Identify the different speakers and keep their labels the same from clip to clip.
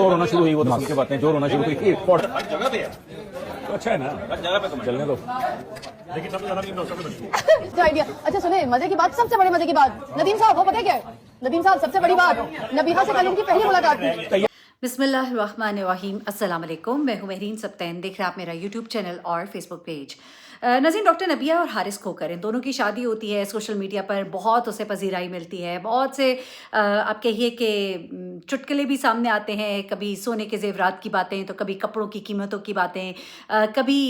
Speaker 1: तो रोना शुरू हुई, वो तो की बातें जो रोना शुरू हुई थी जगह पे है तो अच्छा है ना, जगह पे तो चलने दो। लेकिन सबसे ज्यादा
Speaker 2: आइडिया। अच्छा सुने, मजे की बात, सबसे बड़े मजे की बात, नदीम साहब वो पता है क्या है? नदीम साहब सबसे बड़ी बात, नबीहा से कल उनकी पहली मुलाकात थी।
Speaker 3: बिस्मिल्लाहिर्रहमानिर्रहीम, अस्सलाम वालेकुम। मैं हूं महरीन सब्तैन, देख रहे हैं आप मेरा यूट्यूब चैनल और फेसबुक पेज। नज़ीम, डॉक्टर नबिया और हारिस खोकर, इन दोनों की शादी होती है। सोशल मीडिया पर बहुत उसे पजीराई मिलती है, बहुत से आप कहिए कि चुटकुले भी सामने आते हैं। कभी सोने के जेवरात की बातें, तो कभी कपड़ों की कीमतों की बातें, कभी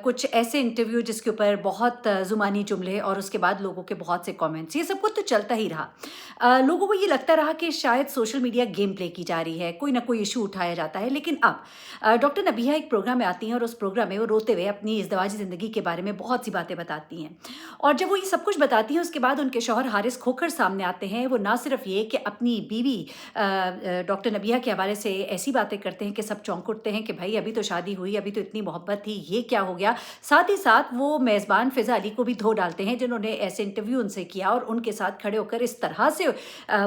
Speaker 3: कुछ ऐसे इंटरव्यू जिसके ऊपर बहुत ज़ुबानी जुमले और उसके बाद लोगों के बहुत से कमेंट्स, ये सब कुछ तो चलता ही रहा। लोगों को ये लगता रहा कि शायद सोशल मीडिया गेम प्ले की जा रही है, कोई ना कोई इशू उठाया जाता है। लेकिन अब डॉक्टर नबिया एक प्रोग्राम में आती हैं और उस प्रोग्राम में वो रोते हुए अपनी इज़्दिवाजी ज़िंदगी के बारे में बहुत सी बातें बताती हैं। और जब वो ये सब कुछ बताती हैं, उसके बाद उनके शौहर हारिस खोकर सामने आते हैं। वो ना सिर्फ ये कि अपनी बीवी डॉक्टर नबिया के हवाले से ऐसी बातें करते हैं कि सब चौंक उठते हैं कि भाई अभी तो शादी हुई, अभी तो इतनी मोहब्बत थी, ये क्या हो गया। साथ ही साथ वो मेज़बान फ़िज़ा अली को भी धो डालते हैं, जिन्होंने ऐसे इंटरव्यू उनसे किया और उनके साथ खड़े होकर इस तरह से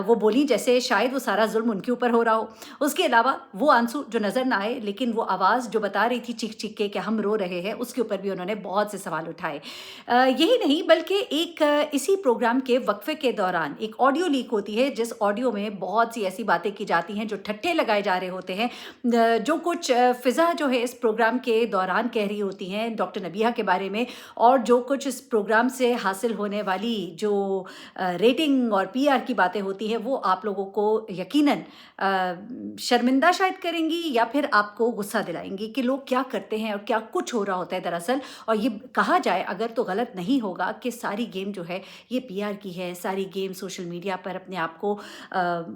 Speaker 3: वो बोली जैसे शायद वो सारा जुल्म उनके ऊपर हो रहा हो। उसके अलावा वो आंसू जो नज़र ना आए, लेकिन वो आवाज़ जो बता रही थी चीख चीख के कि हम रो रहे हैं, उसके ऊपर भी उन्होंने बहुत से सवाल उठाए। यही नहीं बल्कि एक इसी प्रोग्राम के वक्फे के दौरान एक ऑडियो लीक होती है, जिस ऑडियो में बहुत सी ऐसी बातें की जाती हैं जो ठट्ठे लगाए जा रहे होते हैं। जो कुछ फ़िज़ा जो है इस प्रोग्राम के दौरान कह रही होती हैं डॉक्टर नबिया के बारे में, और जो कुछ इस प्रोग्राम से हासिल होने वाली जो रेटिंग और PR की बातें होती हैं, वो आप लोगों को यकीनन शर्मिंदा शायद करेंगी या फिर आपको गुस्सा दिलाएंगी कि लोग क्या करते हैं और क्या कुछ हो रहा होता है दरअसल। और ये कहा जाए अगर तो गलत नहीं होगा कि सारी गेम जो है ये PR की है, सारी गेम सोशल मीडिया पर अपने आप को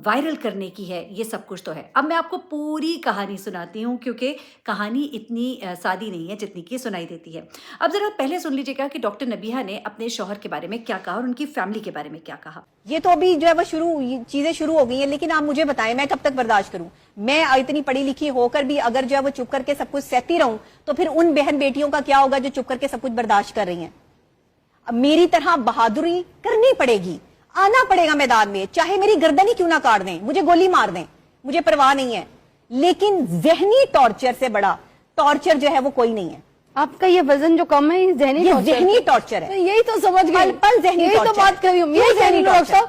Speaker 3: वायरल करने की है, ये सब कुछ तो है। अब मैं आपको पूरी कहानी सुनाती हूँ, क्योंकि कहानी इतनी सादी नहीं है जितनी कि सुनाई देती है। अब ज़रा पहले सुन लीजिएगा कि डॉक्टर नबिया ने अपने शौहर के बारे में क्या कहा और उनकी फैमिली के बारे में क्या कहा।
Speaker 2: ये तो अभी जो है वो चीजें शुरू हो गई हैं, लेकिन आप मुझे बताएं मैं कब तक बर्दाश्त करूं? मैं इतनी पढ़ी लिखी होकर भी अगर जो है वो चुप करके सब कुछ सहती रहूं, तो फिर उन बहन बेटियों का क्या होगा जो चुप करके सब कुछ बर्दाश्त कर रही हैं? अब मेरी तरह बहादुरी करनी पड़ेगी, आना पड़ेगा मैदान में, चाहे मेरी गर्दन ही क्यों ना काट दें, मुझे गोली मार दें, मुझे परवाह नहीं है। लेकिन जहनी टॉर्चर से बड़ा टॉर्चर जो है वो कोई नहीं है।
Speaker 4: आपका ये वजन जो कम है, ये
Speaker 2: जहनी टॉर्चर है।
Speaker 4: यही तो समझ गई,
Speaker 2: पल जहनी
Speaker 4: यही तो बात कर रही हूँ,
Speaker 2: ये जहनी टॉर्चर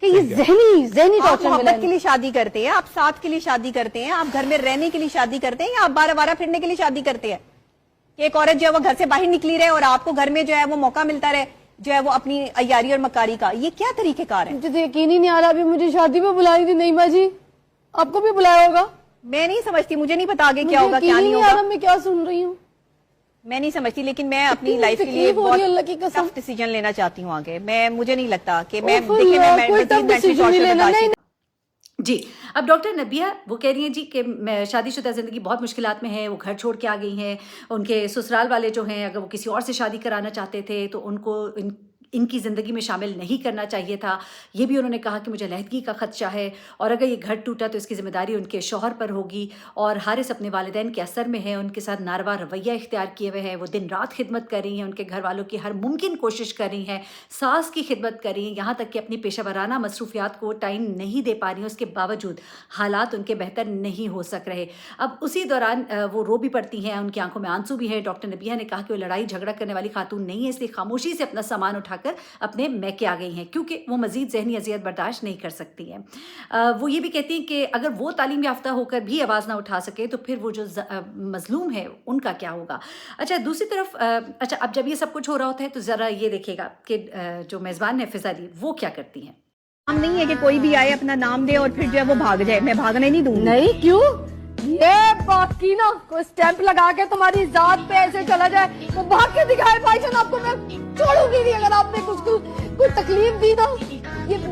Speaker 4: कि ये जहनी
Speaker 2: आप
Speaker 4: टॉर्चर
Speaker 2: मोहब्बत के लिए शादी करते हैं, आप साथ के लिए शादी करते हैं, आप घर में रहने के लिए शादी करते हैं, या आप बारह फिरने के लिए शादी करते हैं? एक औरत जो है वो घर से बाहर निकली रहे और आपको घर में जो है वो मौका मिलता रहे जो है वो अपनी अय्यारी और मकारी का, ये क्या तरीकेकार है?
Speaker 4: मुझे तो यकीन ही नहीं आ रहा। अभी मुझे शादी में बुलाई थी नईमा जी, आपको भी बुलाया होगा?
Speaker 2: मैं नहीं समझती, मुझे नहीं पता आगे क्या होगा क्या नहीं होगा।
Speaker 4: मैं क्या सुन रही हूँ
Speaker 2: मैं नहीं समझती, लेकिन मैं अपनी लाइफ के लिए बहुत टफ डिसीजन लेना चाहती हूँ आगे। मुझे नहीं लगता कि मैं
Speaker 3: जी। अब डॉक्टर नबिया वो कह रही हैं जी कि शादीशुदा ज़िंदगी बहुत मुश्किलात में है, वो घर छोड़ के आ गई हैं। उनके ससुराल वाले जो हैं, अगर वो किसी और से शादी कराना चाहते थे तो उनको इनकी ज़िंदगी में शामिल नहीं करना चाहिए था। ये भी उन्होंने कहा कि मुझे अलहदगी का खदशा है और अगर ये घर टूटा तो इसकी ज़िम्मेदारी उनके शौहर पर होगी। और हारिस अपने वालिदैन के असर में है, उनके साथ नारवा रवैया इख्तियार किए हुए हैं। वो दिन रात खिदमत कर रही हैं, उनके घर वालों की हर मुमकिन कोशिश कर रही हैं, सास की खिदमत कर रही हैं, यहाँ तक कि अपनी पेशेवराना मसरूफियात को टाइम नहीं दे पा रही हैं। उसके बावजूद हालात उनके बेहतर नहीं हो सक रहे। अब उसी दौरान वो रो भी पड़ती हैं, उनकी आंखों में आंसू भी है। डॉक्टर नबिया ने कहा कि वो लड़ाई झगड़ा करने वाली खातून नहीं है, इसलिए खामोशी से अपना सामान उठाकर अपने मैके आ गई हैं, क्योंकि वो मजीद जहनी अजियत बर्दाश्त नहीं कर सकती हैं। वो ये भी कहती हैं कि अगर वो तालीम याफ्ता होकर भी आवाज़ ना उठा सके तो फिर वो जो मजलूम है उनका क्या होगा। अच्छा, दूसरी तरफ अच्छा, अब जब ये सब कुछ हो रहा होता है तो ज़रा ये देखिएगा कि जो मेज़बान है फ़िज़ा अली, वो क्या करती हैं।
Speaker 2: हम नहीं है कि कोई भी आए अपना नाम दे और फिर जो है वो भाग जाए। मैं भागने नहीं दूंगी।
Speaker 4: नहीं, क्यों? ये बाकी ना कोई स्टैंप लगा के तुम्हारी जात पे ऐसे चला जाए, वो भाग के दिखाए भाईजान, आपको मैं छोड़ूंगी नहीं। अगर आपने कोई तकलीफ दी ना,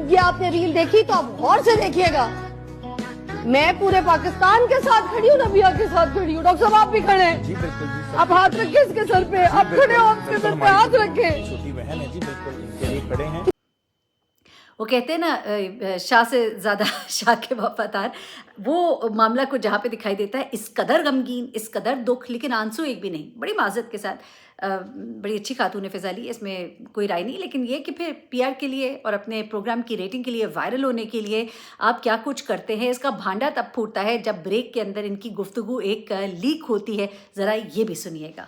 Speaker 4: ये आपने रील देखी तो आप गौर से देखिएगा। मैं पूरे पाकिस्तान के साथ खड़ी हूँ, नबिया के साथ खड़ी हूँ। डॉक्टर साहब आप भी खड़े हैं, आप हाथ रखे इसके सर पे, आप खड़े हो, आपके सर पे हाथ रखे।
Speaker 1: छोटी बहन है जी, बिल्कुल इनके लिए खड़े हैं।
Speaker 3: वो कहते हैं ना शाह से ज़्यादा शाह के वफादार, वो मामला को जहाँ पे दिखाई देता है, इस कदर गमगीन, इस कदर दुख, लेकिन आंसू एक भी नहीं, बड़ी माजरत के साथ। बड़ी अच्छी खातून है फ़िज़ा अली, इसमें कोई राय नहीं, लेकिन ये कि फिर पीआर के लिए और अपने प्रोग्राम की रेटिंग के लिए, वायरल होने के लिए आप क्या कुछ करते हैं, इसका भांडा तब फूटता है जब ब्रेक के अंदर इनकी गुफ्तगू एक लीक होती है। ज़रा ये भी सुनिएगा।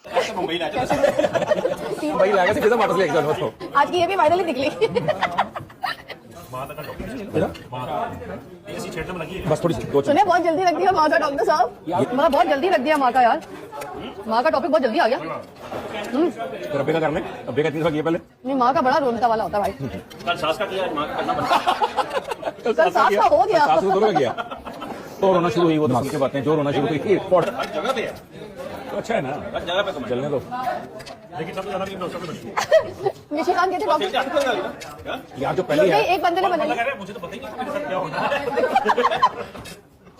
Speaker 1: मुंबई लाएगा सीधा वापस ले चलो तो
Speaker 2: आज की ये भी वायरल ही निकली।
Speaker 1: बस थोड़ी सी
Speaker 4: सुने बहुत जल्दी रख दिया माँ का डॉक्टर साहब, मतलब बहुत जल्दी रख दिया माँ का यार, माँ का टॉपिक बहुत जल्दी आ गया।
Speaker 1: तो रब्बे का करने रब्बे का इतनी किया पहले
Speaker 4: नहीं माँ का बड़ा रोनता वाला होता है भाई।
Speaker 5: कल सास का किया, माँ का करना बनता।
Speaker 4: कल सास का हो गया,
Speaker 1: सास को दोनों का किया तो रोना शुरू हुई। वो तो बातें जो रोना शुरू हुई थी
Speaker 5: हर जगह पे है,
Speaker 1: तो अच्छा है ना,
Speaker 5: हर जगह पे कमाई।
Speaker 1: चलने दो।
Speaker 5: लेकिन सबसे ज्यादा डॉक्टर पे बची।
Speaker 4: निशिकांत कहते डॉक्टर
Speaker 1: यार जो पहली है
Speaker 4: एक बंदे ने बनाई,
Speaker 5: मुझे तो पता ही नहीं मेरे साथ क्या होना है।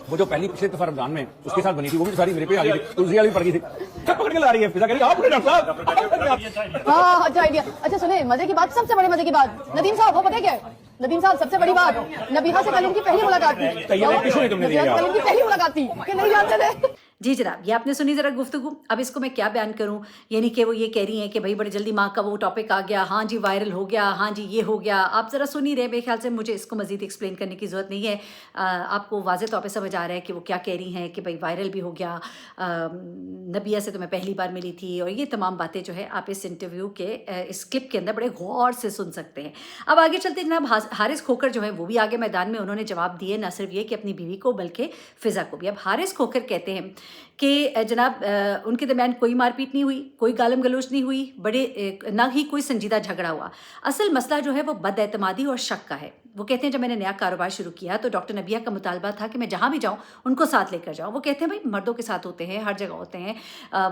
Speaker 1: वो जो पहली पिछले दफा रमजान में उसके साथ बनी थी, वो भी सारी मेरे पे आ गई थी, तुलसी वाली पड़ गई थी, कब पकड़ के ला रही है फिजा, कह रही है आप डॉक्टर साहब।
Speaker 4: हाँ अच्छा आइडिया। अच्छा सुने मजे की बात, सबसे बड़े मजे की बात, नदीम साहब वो पता है क्या है? नदीम साहब सबसे बड़ी बात, नबीहा से कल इनकी पहली मुलाकात थी।
Speaker 1: तो ये क्यों नहीं तुमने दिया यार?
Speaker 4: कल इनकी पहली मुलाकात थी कि नहीं जानते थे।
Speaker 3: जी जनाब, ये आपने सुनी ज़रा गुफ्तगू। अब इसको मैं क्या बयान करूं, यानी कि वो ये कह रही हैं कि भाई बड़ी जल्दी माँ का वो टॉपिक आ गया, हाँ जी वायरल हो गया, हाँ जी ये हो गया। आप ज़रा सुन ही रहे, मेरे ख्याल से मुझे इसको मज़ीद एक्सप्लेन करने की ज़रूरत नहीं है। आपको वाज़े तौर पे समझ आ रहा है कि वो क्या कह रही हैं कि भाई वायरल भी हो गया, नबिया से तो मैं पहली बार मिली थी, और ये तमाम बातें जो है आप इस इंटरव्यू के इस क्लिप के अंदर बड़े गौर से सुन सकते हैं। अब आगे चलते जनाब, हारिस खोकर जो है वो भी आगे मैदान में, उन्होंने जवाब दिए ना सिर्फ ये कि अपनी बीवी को बल्कि फ़िज़ा को भी। अब हारिस खोकर कहते हैं कि जनाब उनके दरमियान कोई मारपीट नहीं हुई, कोई गालम गलोच नहीं हुई, बड़े ना ही कोई संजीदा झगड़ा हुआ। असल मसला जो है वो बदएतमादी और शक का है। वो कहते हैं जब मैंने नया कारोबार शुरू किया तो डॉक्टर नबिया का मुतालबा था कि मैं जहाँ भी जाऊँ उनको साथ लेकर जाऊँ। वो कहते हैं भाई मर्दों के साथ होते हैं, हर जगह होते हैं,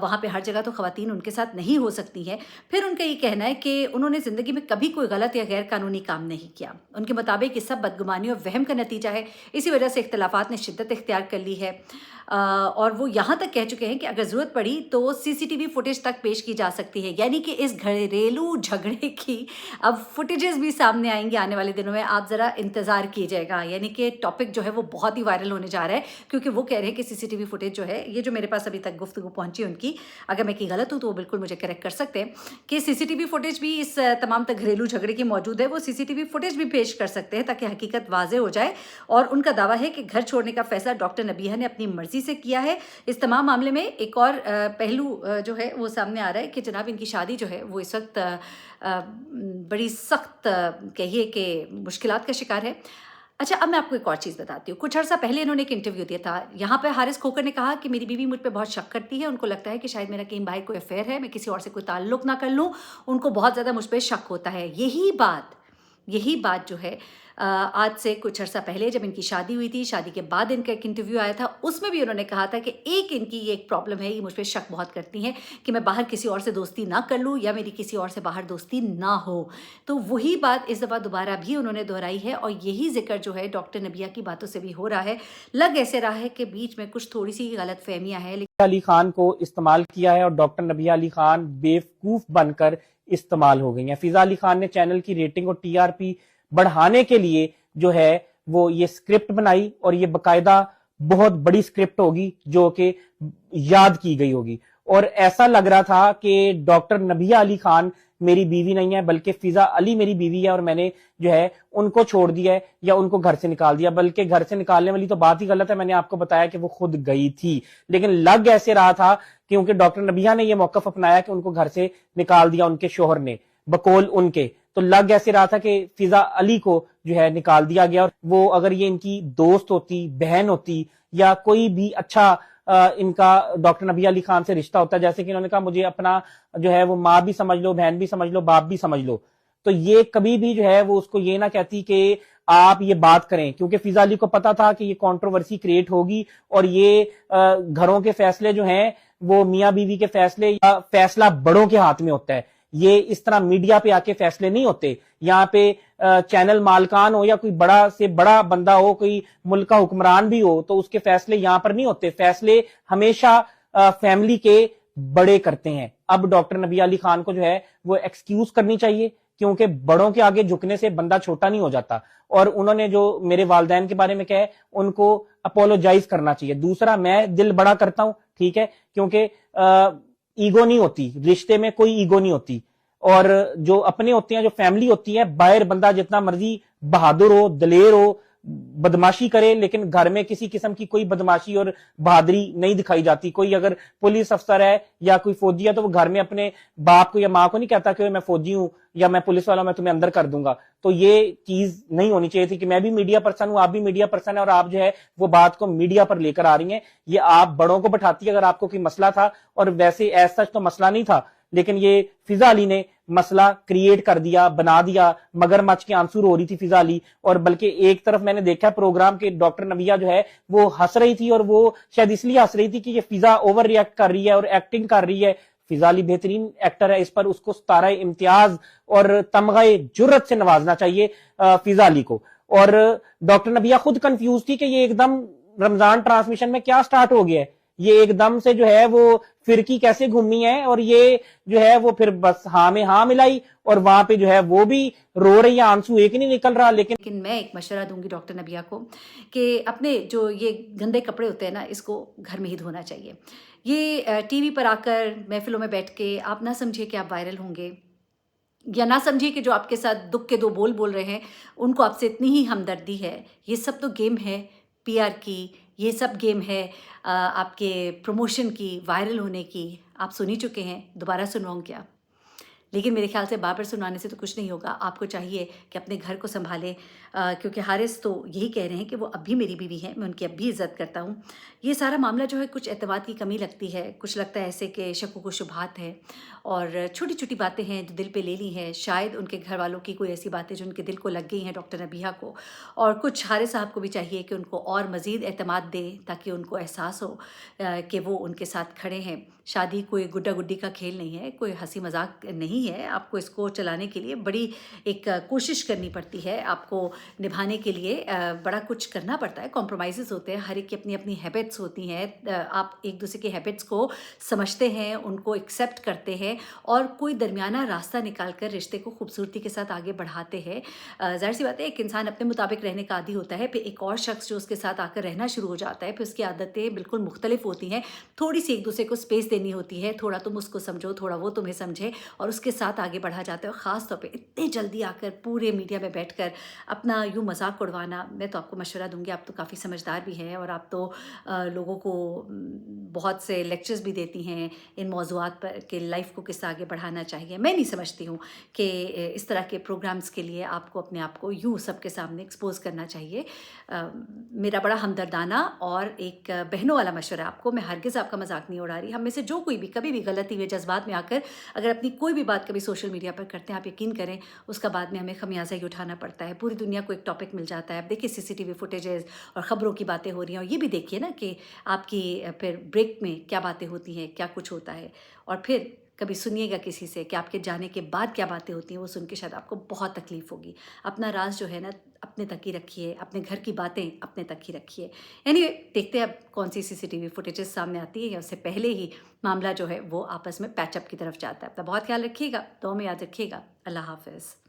Speaker 3: वहाँ पे हर जगह तो ख़वातीन उनके साथ नहीं हो सकती हैं। फिर उनका ये कहना है कि उन्होंने ज़िंदगी में कभी कोई गलत या गैर कानूनी काम नहीं किया। उनके मुताबिक ये सब बदगुमानी और वहम का नतीजा है, इसी वजह से इख्तलाफात ने शिद्दत इख्तियार कर ली है। और वो यहाँ तक कह चुके हैं कि अगर ज़रूरत पड़ी तो सीसीटीवी फुटेज तक पेश की जा सकती है, यानी कि इस घरेलू झगड़े की अब फुटेजेस भी सामने आएंगे आने वाले दिनों में। आप ज़रा इंतज़ार कीजिएगा, यानी कि टॉपिक जो है वो बहुत ही वायरल होने जा रहा है, क्योंकि वो कह रहे हैं कि सीसीटीवी फुटेज जो है, ये जो मेरे पास अभी तक गुफ्तगू पहुंची उनकी, अगर मैं की गलत हूँ तो वो बिल्कुल मुझे करेक्ट कर सकते हैं, कि सीसीटीवी फुटेज भी इस तमाम तक घरेलू झगड़े की मौजूद है। वो सीसीटीवी फुटेज भी पेश कर सकते हैं ताकि हकीकत वाज़े हो जाए। और उनका दावा है कि घर छोड़ने का फैसला डॉक्टर नबिया ने अपनी मर्जी से किया है। इस तमाम मामले में एक और पहलू जो है वो सामने आ रहा है कि जनाब इनकी शादी जो है वो इस वक्त बड़ी सख्त कहिए कि मुश्किलात का शिकार है। अच्छा, अब मैं आपको एक और चीज़ बताती हूँ। कुछ अर्सा पहले इन्होंने एक इंटरव्यू दिया था, यहाँ पर हारिस खोकर ने कहा कि मेरी बीवी मुझ पर बहुत शक करती है, उनको लगता है कि शायद मेरा कहीं बाहर कोई अफेयर है, मैं किसी और से कोई ताल्लुक़ ना कर लूँ, उनको बहुत ज़्यादा मुझ पर शक होता है। यही बात जो है आज से कुछ अर्सा पहले जब इनकी शादी हुई थी, शादी के बाद इनका एक इंटरव्यू आया था, उसमें भी उन्होंने कहा था कि एक इनकी ये एक प्रॉब्लम है, ये मुझ पर शक बहुत करती हैं कि मैं बाहर किसी और से दोस्ती ना कर लूँ या मेरी किसी और से बाहर दोस्ती ना हो। तो वही बात इस दफ़ा दोबारा भी उन्होंने दोहराई है, और यही जिक्र जो है डॉक्टर नबिया की बातों से भी हो रहा है। लग ऐसे रहा है कि बीच में कुछ थोड़ी सी गलत फहमियाँ हैं।
Speaker 6: अली खान को इस्तेमाल किया है और डॉक्टर नबिया अली खान बेवकूफ़ बनकर इस्तेमाल हो गई हैं। फ़िज़ा अली खान ने चैनल की रेटिंग और टीआरपी बढ़ाने के लिए जो है वो ये स्क्रिप्ट बनाई, और ये बकायदा बहुत बड़ी स्क्रिप्ट होगी जो कि याद की गई होगी। और ऐसा लग रहा था कि डॉक्टर नबिया अली खान मेरी बीवी नहीं है, बल्कि फ़िज़ा अली मेरी बीवी है, और मैंने जो है उनको छोड़ दिया है या उनको घर से निकाल दिया। बल्कि घर से निकालने वाली तो बात ही गलत है, मैंने आपको बताया कि वो खुद गई थी, लेकिन लग ऐसे रहा था क्योंकि डॉक्टर नबिया ने ये मौकफ अपनाया कि उनको घर से निकाल दिया उनके शोहर ने, बकौल उनके, तो लग ऐसे रहा था कि फ़िज़ा अली को जो है निकाल दिया गया। और वो अगर ये इनकी दोस्त होती, बहन होती, या कोई भी अच्छा इनका डॉक्टर नबिया अली खान से रिश्ता होता, जैसे कि इन्होंने कहा मुझे अपना जो है वो माँ भी समझ लो, बहन भी समझ लो, बाप भी समझ लो, तो ये कभी भी जो है वो उसको ये ना कहती कि आप ये बात करें, क्योंकि फ़िज़ा अली को पता था कि ये कंट्रोवर्सी क्रिएट होगी, और ये घरों के फैसले जो हैं वो मियाँ बीवी के फैसले या फैसला बड़ों के हाथ में होता है। ये इस तरह मीडिया पे आके फैसले नहीं होते। यहाँ पे चैनल मालकान हो या कोई बड़ा से बड़ा बंदा हो, कोई मुल्क का हुक्मरान भी हो, तो उसके फैसले यहाँ पर नहीं होते। फैसले हमेशा फैमिली के बड़े करते हैं। अब डॉक्टर नबिया अली खान को जो है वो एक्सक्यूज करनी चाहिए, क्योंकि बड़ों के आगे झुकने से बंदा छोटा नहीं हो जाता। और उन्होंने जो मेरे वालिदैन के बारे में कहा है, उनको अपोलोजाइज करना चाहिए। दूसरा, मैं दिल बड़ा करता हूं, ठीक है, क्योंकि ईगो नहीं होती, रिश्ते में कोई ईगो नहीं होती। और जो अपने होते हैं, जो फैमिली होती है, बाहर बंदा जितना मर्जी बहादुर हो, दलेर हो, बदमाशी करे, लेकिन घर में किसी किस्म की कोई बदमाशी और बहादुरी नहीं दिखाई जाती। कोई अगर पुलिस अफसर है या कोई फौजी है तो वो घर में अपने बाप को या माँ को नहीं कहता कि मैं फौजी हूं या मैं पुलिस वाला, मैं तुम्हें अंदर कर दूंगा। तो ये चीज नहीं होनी चाहिए थी कि मैं भी मीडिया पर्सन हूं, आप भी मीडिया पर्सन है, और आप जो है वो बात को मीडिया पर लेकर आ रही हैं। ये आप बड़ों को बैठाती है अगर आपको कोई मसला था, और वैसे एज सच तो मसला नहीं था, लेकिन ये फिजा अली ने मसला क्रिएट कर दिया, बना दिया। मगरमच्छ के आंसू रो रही थी फिजा अली, और बल्कि एक तरफ मैंने देखा प्रोग्राम के डॉक्टर नबिया जो है वो हंस रही थी, और वो शायद इसलिए हंस रही थी कि ये फिजा ओवर रिएक्ट कर रही है और एक्टिंग कर रही है। फिजा अली बेहतरीन एक्टर है, इस पर उसको सितारा इम्तियाज और तमगाए जुर्रत से नवाजना चाहिए फिजा अली को। और डॉक्टर नबिया खुद कंफ्यूज थी कि ये एकदम रमजान ट्रांसमिशन में क्या स्टार्ट हो गया है, ये एकदम से जो है वो फिरकी कैसे घूमी है, और ये जो है वो फिर बस हाँ में हाँ मिलाई, और वहां पे जो है वो भी रो रही है, आंसू एक ही नहीं निकल रहा।
Speaker 3: लेकिन मैं एक मशवरा दूंगी डॉक्टर नबिया को कि अपने जो ये गंदे कपड़े होते हैं ना, इसको घर में ही धोना चाहिए। ये टीवी पर आकर महफिलों में बैठ के आप ना समझिए कि आप वायरल होंगे, या ना समझिए कि जो आपके साथ दुख के दो बोल बोल रहे हैं उनको आपसे इतनी ही हमदर्दी है। ये सब तो गेम है पीआर की, ये सब गेम है आपके प्रमोशन की, वायरल होने की। आप सुन ही चुके हैं, दोबारा सुनवाऊँ क्या? लेकिन मेरे ख्याल से बार बार सुनाने से तो कुछ नहीं होगा। आपको चाहिए कि अपने घर को संभालें, क्योंकि हारिस तो यही कह रहे हैं कि वो अब भी मेरी बीवी हैं, मैं उनकी अब भी इज़्ज़त करता हूँ। ये सारा मामला जो है कुछ एतमाद की कमी लगती है, कुछ लगता है ऐसे कि शक्क व शुबहात है, और छोटी छोटी बातें हैं जो दिल पे ले ली हैं। शायद उनके घर वालों की कोई ऐसी बातें जो उनके दिल को लग गई हैं डॉक्टर नबिया को, और कुछ हारिस साहब को भी चाहिए कि उनको और मज़ीद एतमाद दें, ताकि उनको एहसास हो कि वो उनके साथ खड़े हैं। शादी कोई गुड्डा गुड्डी का खेल नहीं है, कोई हंसी मजाक नहीं है। आपको इसको चलाने के लिए बड़ी एक कोशिश करनी पड़ती है, आपको निभाने के लिए बड़ा कुछ करना पड़ता है, कॉम्प्रोमाइज़ होते हैं, हर एक की अपनी अपनी हैबिट्स होती हैं। आप एक दूसरे की हैबिट्स को समझते हैं, उनको एक्सेप्ट करते हैं, और कोई दरमियाना रास्ता निकाल कर रिश्ते को खूबसूरती के साथ आगे बढ़ाते हैं। जाहिर सी बात है, एक इंसान अपने मुताबिक रहने का आदी होता है, फिर एक और शख्स जो उसके साथ आकर रहना शुरू हो जाता है, फिर उसकी आदतें बिल्कुल मुख्तलिफ होती हैं। थोड़ी सी एक दूसरे को स्पेस देनी होती है, थोड़ा तुम उसको समझो, थोड़ा वो तुम्हें समझे, और उसके साथ आगे बढ़ा जाता है। और ख़ास तौर पे इतने जल्दी आकर पूरे मीडिया में बैठकर अपना यूँ मजाक उड़वाना, मैं तो आपको मशवरा दूंगी, आप तो काफ़ी समझदार भी हैं, और आप तो लोगों को बहुत से लेक्चर्स भी देती हैं इन मौज़ूआत पर कि लाइफ को किस आगे बढ़ाना चाहिए। मैं नहीं समझती हूँ कि इस तरह के प्रोग्राम्स के लिए आपको अपने आप को यूँ सबके सामने एक्सपोज करना चाहिए। मेरा बड़ा हमदर्दाना और एक बहनों वाला मशवरा आपको, मैं हरगिज़ आपका मजाक नहीं उड़ा रही। हम में से जो कोई भी कभी भी गलती हुए जज्बात में आकर अगर अपनी कोई भी बात कभी सोशल मीडिया पर करते हैं, आप यकीन करें उसका बाद में हमें खमियाजा ही उठाना पड़ता है। पूरी दुनिया को एक टॉपिक मिल जाता है। अब देखिए सीसीटीवी फुटेजेस और ख़बरों की बातें हो रही हैं, और ये भी देखिए ना कि आपकी फिर ब्रेक में क्या बातें होती हैं, क्या कुछ होता है। और फिर कभी सुनिएगा किसी से कि आपके जाने के बाद क्या बातें होती हैं, वो सुन के शायद आपको बहुत तकलीफ़ होगी। अपना राज जो है ना अपने तक ही रखिए, अपने घर की बातें अपने तक ही रखिए। एनीवे, देखते हैं अब कौन सी सीसीटीवी फुटेजेस सामने आती है, या उससे पहले ही मामला जो है वो आपस में पैचअप की तरफ जाता है। अपना बहुत ख्याल रखिएगा, दुआ में याद रखिएगा। अल्लाह हाफ़िज़।